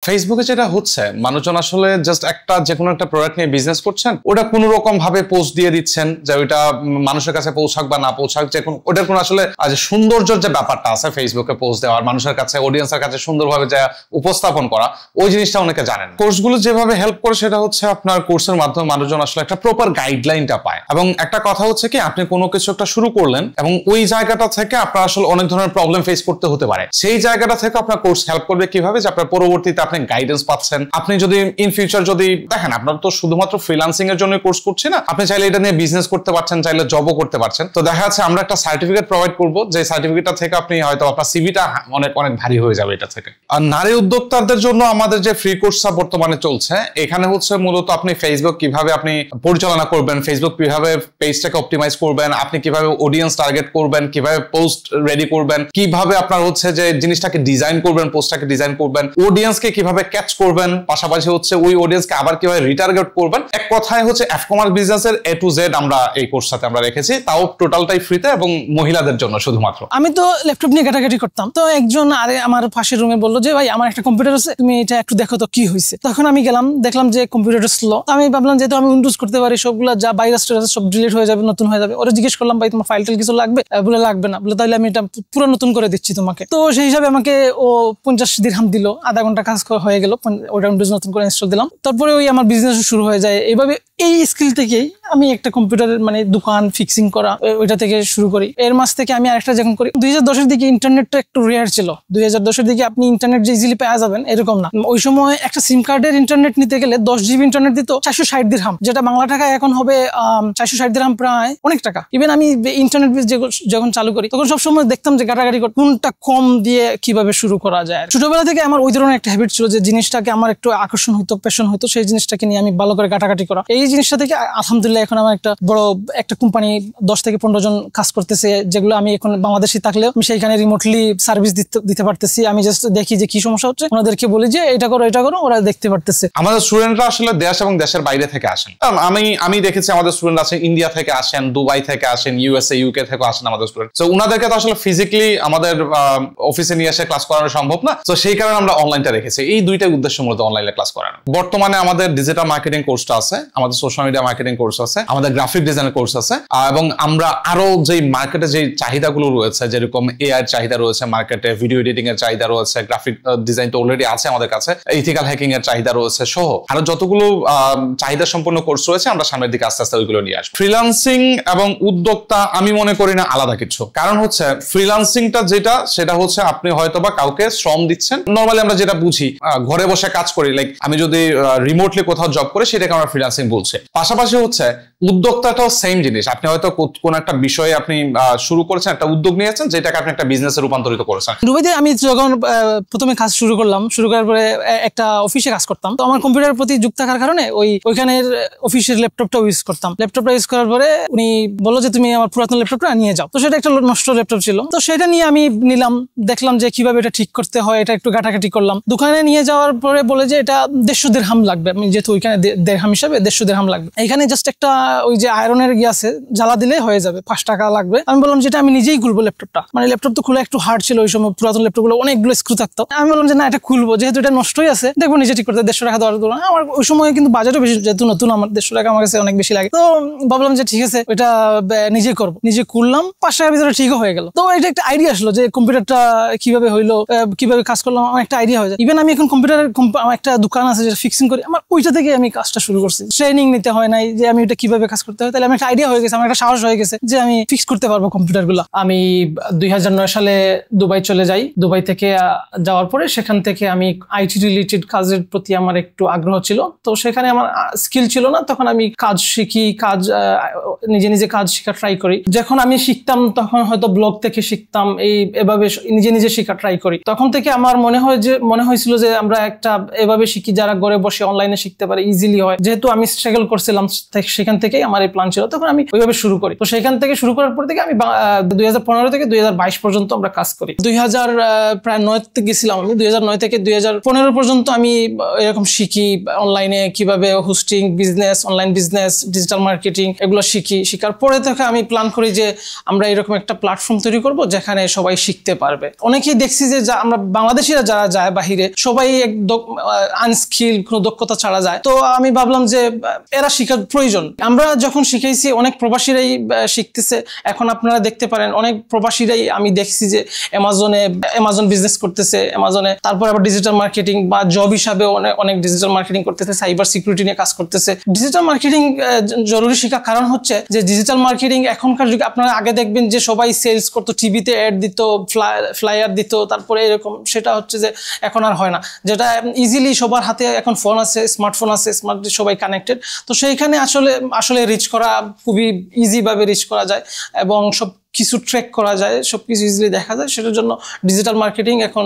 ফেসবুকে যেটা হচ্ছে, মানুষজন আসলে জাস্ট একটা যে কোনো একটা প্রোডাক্ট নিয়ে বিজনেস করছেন, ওটা কোনো রকম ভাবে পোস্ট দিয়ে দিচ্ছেন যে ওইটা মানুষের কাছে পৌঁছাক বা না পৌঁছাক, যে কোনো ওটার কোনো আসলে সৌন্দর্যের যে ব্যাপারটা আছে ফেসবুকে পোস্ট দেওয়ার, মানুষের কাছে অডিয়েন্সের কাছে সুন্দরভাবে যা উপস্থাপন করা, ওই জিনিসটা অনেকে জানেন। কোর্সগুলো যেভাবে হেল্প করে সেটা হচ্ছে আপনার কোর্সের মাধ্যমে মানুষজন আসলে একটা প্রপার গাইডলাইনটা পায়। এবং একটা কথা হচ্ছে কি, আপনি কোনো কিছু একটা শুরু করলেন এবং ওই জায়গাটা থেকে আপনার আসলে অনেক ধরনের প্রবলেম ফেস করতে হতে পারে, সেই জায়গাটা থেকে আপনার কোর্স হেল্প করবে কিভাবে, যে আপনার পরবর্তীতে আপনি গাইডেন্স পাচ্ছেন। আপনি যদি ইন ফিউচার যদি দেখেন, আপনার তো শুধুমাত্র ফ্রিল্যান্সিং এর জন্য কোর্স করছি না, আপনি চাইলে এটা নিয়ে বিজনেস করতে পারছেন, চাইলে জবও করতে পারছেন। তো দেখা যাচ্ছে আমরা একটা সার্টিফিকেট প্রোভাইড করবো, যে সার্টিফিকেটটা থেকে আপনি হয়তো আপনার সিভিটা অনেক অনেক ভারী হয়ে যাবে এটা থেকে। আর নারী উদ্যোক্তাদের জন্য আমাদের যে ফ্রি কোর্সটা বর্তমানে চলছে, এখানে হচ্ছে মূলত আপনি ফেসবুক কিভাবে আপনি পরিচালনা করবেন, ফেসবুক কিভাবে পেজটাকে অপটিমাইজ করবেন, আপনি কিভাবে অডিয়েন্স টার্গেট করবেন, কিভাবে পোস্ট রেডি করবেন, কিভাবে আপনার হচ্ছে যে জিনিসটাকে ডিজাইন করবেন, পোস্টটাকে ডিজাইন করবেন, অডিয়েন্সকে কিভাবে ক্যাচ করবেন, পাশাপাশি হচ্ছে ওই অডিয়েন্সকে আবার কিভাবে রিটার্গেট করবেন। এক কথায় হচ্ছে এফ-কমার্স বিজনেসের A to Z আমরা এই কোর্সটাতে আমরা রেখেছি, তাও টোটালটাই ফ্রিতে এবং মহিলাদের জন্য শুধুমাত্র। আমি তো ল্যাপটপ নিয়ে ঘাটাঘাটি করতাম, তো একজন আরে আমার পাশের রুমে বললো যে ভাই আমার একটা কম্পিউটার আছে, তুমি এটা একটু দেখো তো কি হয়েছে। তখন আমি গেলাম, দেখলাম যে কম্পিউটারটা স্লো। আমি ভাবলাম যেহেতু আমি উইন্ডোজ করতে পারি, সবগুলো যা ভাইরাস টাইরাস সব ডিলিট হয়ে যাবে, নতুন হয়ে যাবে। ওরা জিজ্ঞেস করলাম ভাই তোমার ফাইল টাইল কিছু লাগবে? বলে লাগবে না। বলে তাহলে আমি এটা পুরো নতুন করে দিচ্ছি তোমাকে। তো সেই হিসাবে আমাকে ও 50 দিরহাম দিল, আধা ঘন্টা কাজ হয়ে গেল, ওটা উইন্ডোজ নতুন করে ইনস্টল দিলাম। তারপরে ওই আমার বিজনেস শুরু হয়ে যায়। এইভাবে এই স্কিল থেকেই আমি একটা কম্পিউটারের মানে দোকান ফিক্সিং করা, ওইটা থেকে শুরু করি। এর মাস থেকে আমি আরেকটা যখন করি, 2010-এর দিকে ইন্টারনেটটা একটু রেয়ার ছিল। 2010-এর দিকে আপনি ইন্টারনেট যে ইজিলি পাওয়া যাবেন এরকম না। ওই সময় একটা সিম কার্ডের ইন্টারনেট নিতে গেলে 10 GB ইন্টারনেট দিত 460 দিরহাম, যেটা বাংলা টাকায় এখন হবে 460 দিরহাম, প্রায় অনেক টাকা। ইভেন আমি ইন্টারনেট যখন চালু করি তখন সবসময় দেখতাম যে ঘাটাঘাটি কোনটা কম দিয়ে কিভাবে শুরু করা যায়। ছোটবেলা থেকে আমার ওই ধরনের একটা হ্যাবিট ছিল যে জিনিসটাকে আমার একটু আকর্ষণ হতো, প্যাশন হতো, সেই জিনিসটাকে নিয়ে আমি ভালো করে ঘাটাঘাটি করা। এই জিনিসটা থেকে আলহামদুলিল্লাহ এখন আমার একটা বড় একটা কোম্পানি 10 থেকে 15 জন কাজ করতেছে, যেগুলো আমি এখন বাংলাদেশে থাকলেও আমি সেইখানে রিমোটলি সার্ভিস দিতে পারতেছি। আমি জাস্ট দেখি যে কি সমস্যা হচ্ছে, ওনাদেরকে বলি যে এটা করো এটা করো, ওরা দেখতে পারতেছে। আমাদের স্টুডেন্টরা আসলে দেশ এবং দেশের বাইরে থেকে আসেন। আমি দেখেছি আমাদের স্টুডেন্ট আছে ইন্ডিয়া থেকে আসেন, দুবাই থেকে আসেন, USA UK থেকে আসেন আমাদের স্টুডেন্ট। তো ওনাদেরকে তো আসলে ফিজিক্যালি আমাদের অফিসে নিয়ে এসে ক্লাস করানো সম্ভব না, তো সেই কারণে আমরা অনলাইনটা রেখেছি। এই দুইটাই উদ্দেশ্য মূলত অনলাইনে ক্লাস করানো। বর্তমানে আমাদের ডিজিটাল মার্কেটিং কোর্সটা আছে, আমাদের সোশ্যাল মিডিয়া মার্কেটিং কোর্স আছে, আমাদের গ্রাফিক ডিজাইনের কোর্স আছে, এবং আমরা আরো যে মার্কেটে যে চাহিদাগুলো রয়েছে, যেরকম AI এর চাহিদা রয়েছে মার্কেটে, ভিডিও এডিটিং এর চাহিদা রয়েছে, গ্রাফিক ডিজাইন তো অলরেডি আছে আমাদের কাছে, ইথিক্যাল হ্যাকিং এর চাহিদা রয়েছে সহ আরো যতগুলো চাহিদা সম্পন্ন কোর্স রয়েছে, আমরা সামনের দিকে আস্তে আস্তে ওইগুলো নিয়ে আসবো। ফ্রিল্যান্সিং এবং উদ্যোক্তা আমি মনে করি না আলাদা কিছু। কারণ হচ্ছে ফ্রিল্যান্সিংটা যেটা, সেটা হচ্ছে আপনি হয়তোবা কাউকে শ্রম দিচ্ছেন। নরমালি আমরা যেটা বুঝি ঘরে বসে কাজ করি, লাইক আমি যদি রিমোটলি কোথাও জব করি, সেটাকে আমরা ফ্রিল্যান্সিং বলছি। পাশাপাশি হচ্ছে উদ্যোক্তাটাও সেম জিনিস। আপনি হয়তো কোন একটা বিষয়ে আপনি শুরু করেছেন, একটা উদ্যোগ নিয়েছেন, যেটাকে আপনি একটা বিজনেসে রূপান্তরিত করেছেন। দুবাইতে আমি যখন প্রথমে কাজ শুরু করলাম, শুরু করার পরে একটা অফিসে কাজ করতাম, তো আমার কম্পিউটারের প্রতি যুক্ত থাকার কারণে ওইখানের অফিসের ল্যাপটপটা ইউজ করতাম। ল্যাপটপটা ইউজ করার পরে উনি বললো যে তুমি আমার পুরাতন ল্যাপটপটা নিয়ে যাও। তো সেটা একটা নষ্ট ল্যাপটপ ছিল, তো সেটা নিয়ে আমি নিলাম, দেখলাম যে কিভাবে এটা ঠিক করতে হয়, এটা একটু ঘাটাঘাটি করলাম। দোকানে নিয়ে যাওয়ার পরে বলে যে এটা 150 দিরহাম লাগবে। আমি যেহেতু ওইখানে দিরহাম হিসাবে 150 দিরহাম লাগবে। এখানে জাস্ট একটা ওই যে আয়রনের আছে, জ্বালা দিলে হয়ে যাবে, 5 টাকা লাগবে। আমি বললাম যেটা আমি নিজেই খুলবো ল্যাপটপটা। মানে ল্যাপটপ তো খুলে একটু হার্ড ছিল ওই সময়, পুরাতন ল্যাপটপ গুলো অনেকগুলো স্ক্রু থাকতো। আমি বললাম যে না, এটা খুলবো, যেহেতু এটা নষ্টই আছে, দেখবো নিজে ঠিক করতে। 150 টাকা দেওয়ার দরকার। আমার ওই সময় কিন্তু বাজেটও বেশি, যেহেতু নতুন, আমার 150 টাকা আমার কাছে অনেক বেশি লাগে। তো ভাবলাম যে ঠিক আছে, ওইটা নিজে করবো। নিজে করলাম, 5 টাকার ভিতরে ঠিকও হয়ে গেল। তো এটা একটা আইডিয়া আসলো যে কম্পিউটারটা কিভাবে হইলো, কিভাবে কাজ করলাম, আমার একটা আইডিয়া হয়ে যায়। ইভেন আমি এখন কম্পিউটারের একটা দোকান আছে যেটা ফিক্সিং করি, আমার ওইটা থেকে আমি কাজটা শুরু করছি। ট্রেনিং নিতে হয় নাই যে আমি ওটা কিভাবে কাজ করতে হয়, তাহলে আমার একটা আইডিয়া হয়ে গেছে, আমার একটা সাহস হয়ে গেছে যে আমি ফিক্স করতে পারবো কম্পিউটার গুলো। আমি 2009 সালে দুবাই চলে যাই। দুবাই থেকে যাওয়ার পরে সেখান থেকে আমি আইটি রিলেটেড কাজের প্রতি আমার একটু আগ্রহ ছিল, তো সেখানে আমার স্কিল ছিল না। তখন আমি কাজ শিখি, নিজে নিজে কাজ শেখা ট্রাই করি। যখন আমি শিখতাম তখন হয়তো ব্লগ থেকে শিখতাম, এভাবে নিজে নিজে শেখা ট্রাই করি। তখন থেকে আমার মনে হয়েছিল যে আমরা একটা এভাবে শিখি যারা ঘরে বসে অনলাইনে শিখতে পারে, ইজিলি হয়। যেহেতু আমি স্ট্রাগল করছিলাম, সেখান থেকে থেকেই আমার এই প্ল্যান ছিল, তখন আমি ওইভাবে শুরু করি। তো সেখান থেকে শুরু করার পর থেকে আমি 2015 থেকে 2022 পর্যন্ত আমরা কাজ করি। 2009 গেছিলাম আমি, 2009 থেকে 2015 পর্যন্ত আমি এরকম শিখি অনলাইনে কিভাবে hosting business, online business, digital marketing এগুলো শিখার পরে থেকে আমি প্ল্যান করি যে আমরা এরকম একটা প্ল্যাটফর্ম তৈরি করব যেখানে সবাই শিখতে পারবে। অনেকেই দেখছি যে আমরা বাংলাদেশিরা যারা যায় বাহিরে সবাই আনস্কিল, কোনো দক্ষতা ছাড়া যায়। তো আমি ভাবলাম যে এরা শিখার প্রয়োজন। আমরা যখন শিখাইছি অনেক প্রবাসীরাই শিখতেছে। এখন আপনারা দেখতে পারেন অনেক প্রবাসীরাই আমি দেখছি যে অ্যামাজন বিজনেস করতেছে, অ্যামাজনে, তারপর আবার ডিজিটাল মার্কেটিং বা জব হিসাবে অনেক ডিজিটাল মার্কেটিং করতেছে, সাইবার সিকিউরিটি নিয়ে কাজ করতেছে। ডিজিটাল মার্কেটিং জরুরি শেখা, কারণ হচ্ছে যে ডিজিটাল মার্কেটিং এখনকার যুগে আপনারা আগে দেখবেন যে সবাই সেলস করতো, টিভিতে অ্যাড দিত, ফ্লায়ার দিত, তারপরে এরকম, সেটা হচ্ছে যে এখন আর হয় না। যেটা ইজিলি সবার হাতে এখন ফোন আছে, স্মার্টফোন আছে, স্মার্টলি সবাই কানেক্টেড। তো সেইখানে আসলে রিচ করা খুবই ইজি ভাবে রিচ করা যায় এবং সব কিছু ট্র্যাক করা যায়, সবকিছু ইজিলি দেখা যায়। সেটার জন্য ডিজিটাল মার্কেটিং এখন